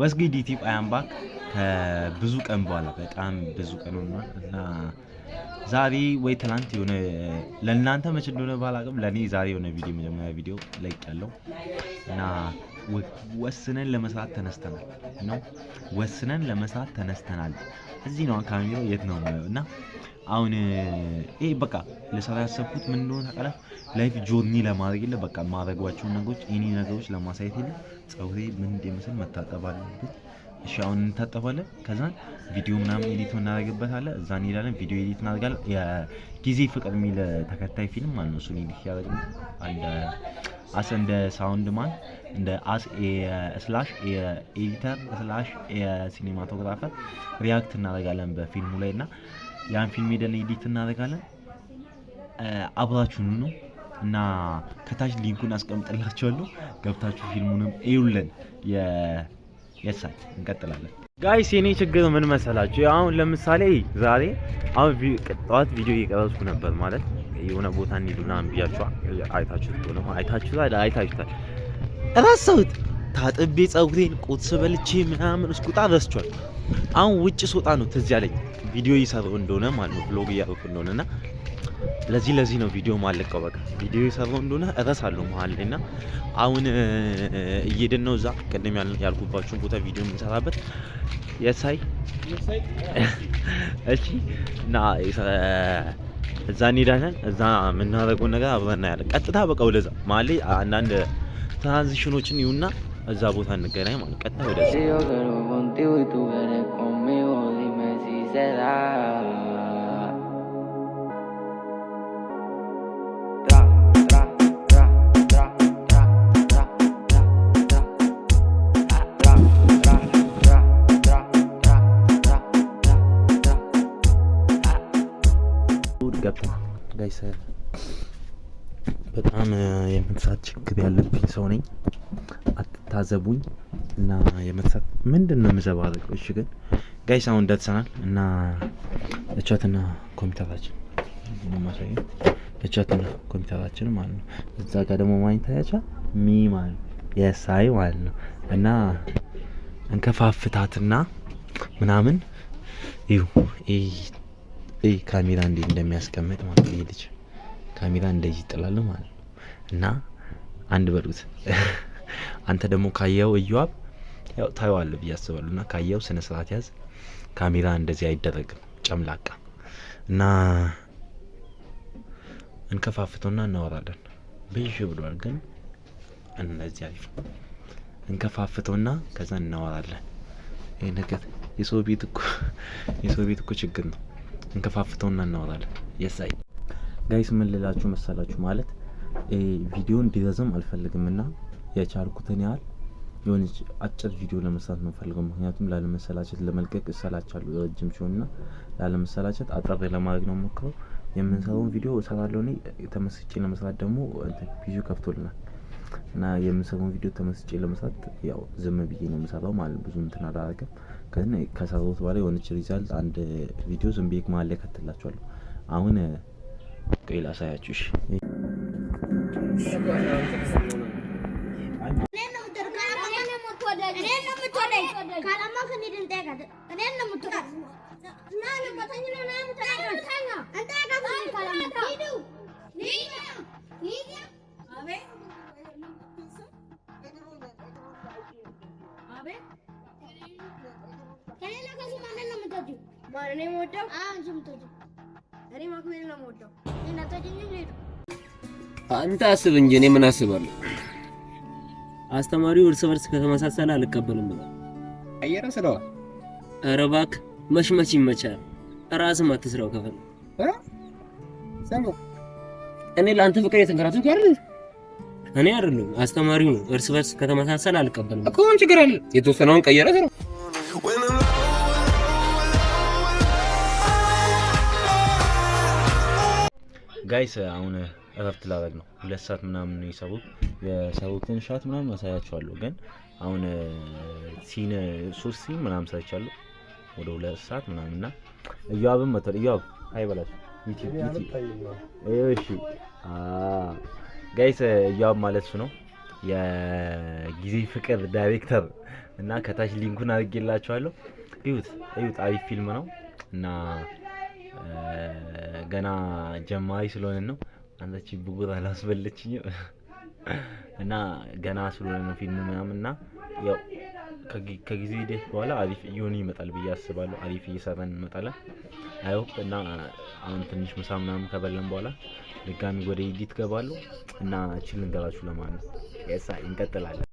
ወስጊድ ዩቲዩብ አያም ባክ ከብዙ ቀን በኋላ በጣም ብዙ ቀን ሆኗል እና ዛሬ ወይ ትናንት የሆነ ለእናንተ መች እንደሆነ ባላቅም ለእኔ ዛሬ የሆነ ቪዲዮ መጀመሪያ ቪዲዮ ለቅቄያለሁ እና ወስነን ለመስራት ተነስተናል ነው ወስነን ለመስራት ተነስተናል። እዚህ ነው ካሜራው የት ነው እና አሁን ይሄ በቃ ለሰራ ያሰብኩት ምን እንደሆነ ታውቃለህ? ላይፍ ጆርኒ ለማድረግ የለ በቃ ማድረጓቸው ነገሮች እኔ ነገሮች ለማሳየት የለ ፀጉሬ ምን እንደሚመስል መታጠብ አለበት። እሺ አሁን እንታጠባለን። ከዛን ቪዲዮ ምናምን ኤዲት እናደርግበታለን። እዛ እንሄዳለን ቪዲዮ ኤዲት እናደርጋለን። የጊዜ ፍቅር የሚል ተከታይ ፊልም ማለት ነው። እሱን ኤዲት ያደርግን አንድ አስ እንደ ሳውንድ ማን እንደ አስ ስላሽ ኤዲተር ስላሽ ሲኒማቶግራፈር ሪያክት እናደርጋለን በፊልሙ ላይ እና ያን ፊልም ሄደን ኤዲት እናደርጋለን። አብራችሁን ነው እና ከታች ሊንኩን አስቀምጥላችኋለሁ ገብታችሁ ፊልሙንም እዩልን። የሳይ እንቀጥላለን። ጋይስ የኔ ችግር ምን መሰላችሁ? አሁን ለምሳሌ ዛሬ አሁን ጠዋት ቪዲዮ እየቀረጽኩ ነበር ማለት የሆነ ቦታ እንሂዱና አንብያችኋ አይታችሁታል። እራሳሁት ታጥቤ ፀጉሬን ቁርስ በልቼ ምናምን እስኩጣ ረስቷል። አሁን ውጭ ስወጣ ነው ትዝ ያለኝ ቪዲዮ እየሰራሁ እንደሆነ ማለት ነው ብሎግ እያደረኩ እንደሆነና ለዚህ ነው ቪዲዮ ማለቀው። በቃ ቪዲዮ እየሰራሁ እንደሆነ እረሳለሁ መሀል ላይ እና አሁን እየሄድን ነው እዛ ቅድም ያልኩባችሁን ቦታ ቪዲዮ የምንሰራበት የሳይ እሺ እና እዛ እንሄዳለን። እዛ የምናደርገው ነገር አብረን እናያለን። ቀጥታ በቃ ወደዛ መሀል ላይ አንዳንድ ትራንዚሽኖችን ይሁንና እዛ ቦታ እንገናኝ ማለት ቀጥታ ወደዛ ጋይስ በጣም የመሳት ችግር ያለብኝ ሰው ነኝ። አትታዘቡኝ እና የመሳት ምንድነው የምዘባረቀው? እሺ ግን ጋይስ አሁን ደርሰናል እና ለቻትና ኮምፒውተራችን ነው ማሳየው። ለቻትና ኮምፒውተራችን ማለት ነው። እዛ ጋር ደግሞ ማይታያቻ ሚ ማለት የሳይ ማለት ነው እና እንከፋፍታትና ምናምን ይሄ ካሜራ እንዴት እንደሚያስቀምጥ ማለት ነው። ልጅ ካሜራ እንደዚህ ይጥላል ማለት ነው እና አንድ በሉት አንተ ደግሞ ካየው እዩአብ ያው ታየዋለህ ብዬ አስባለሁ እና ካየው ስነ ስርዓት ያዝ። ካሜራ እንደዚህ አይደረግም ጨምላቃ እና እንከፋፍተውና እናወራለን። ብዥ ብሏል ግን እንደዚህ አሪፍ እንከፋፍተውና ከዛ እናወራለን። ይሄ ነገር የሰው ቤት እኮ ችግር ነው። እንከፋፍተውና እናወራለን። የሳይ ጋይስ ምን ልላችሁ መሰላችሁ ማለት ቪዲዮ እንዲረዝም አልፈልግምና የቻልኩትን ያህል የሆነች አጭር ቪዲዮ ለመስራት ነው ፈልገው። ምክንያቱም ላለመሰላቸት ለመልቀቅ እሰላቻለሁ ረጅም ሲሆንና ላለመሰላቸት አጥር ለማድረግ ነው ሞክረው። የምንሰራውን ቪዲዮ እሰራለሁ እኔ ተመስጬ ለመስራት ደግሞ ቪዲዮ ከፍቶልናል እና የምንሰራውን ቪዲዮ ተመስጬ ለመስራት ያው ዝም ብዬ ነው የምሰራው ማለት ብዙ እንትን አላደርግም። ግን ከሰራሁት በኋላ የሆነች ሪዛልት አንድ ቪዲዮ ዝም ብዬ መሀል ላይ ከትላችኋለሁ። አሁን ቆይ ላሳያችሁ። እሺ አንተ አስብ እንጂ እኔ ምን አስባለሁ? አስተማሪው እርስ በርስ ከተመሳሰለ አልቀበልም ብሏል። አየራ ስለዋ ኧረ እባክህ መሽመች ይመቻል። ራስም አትስራው ከፈለ ሰሙ እኔ ለአንተ ፍቅር የተንከራተትኩ አይደል? እኔ አይደለም አስተማሪው ነው። እርስ በርስ ከተመሳሰለ አልቀበልም እኮ ምን ችግር አለ? የተወሰነውን ቀየረ ነው። ጋይስ አሁን እረፍት ላደርግ ነው። 2 ሰዓት ምናምን ነው የሰሩትን ሻት ምናምን አሳያችኋለሁ። ግን አሁን ሲን 3 ሲን ምናምን ሰርቻለሁ ወደ 2 ሰዓት ምናምንና እያብም መጥቷል። እያብ አይበላችሁ ዩቲዩብ እሺ ጋይስ እያብ ማለት እሱ ነው የጊዜ ፍቅር ዳይሬክተር እና ከታች ሊንኩን አድርጌላችኋለሁ። እዩት፣ አሪፍ ፊልም ነው እና ገና ጀማሪ ስለሆነ ነው። አንተቺ ብጉር አላስበለችኝም እና ገና ስለሆነ ነው ፊልም ምናምን እና ያው ከጊዜ ሂደት በኋላ አሪፍ እየሆነ ይመጣል ብዬ አስባለሁ። አሪፍ እየሰራን እንመጣለን አይሆፕ እና አሁን ትንሽ ምሳ ምናምን ከበላን በኋላ ድጋሚ ወደ ኤዲት ገባለሁ እና እቺ ልንገራችሁ ለማለት ነው። እንቀጥላለን።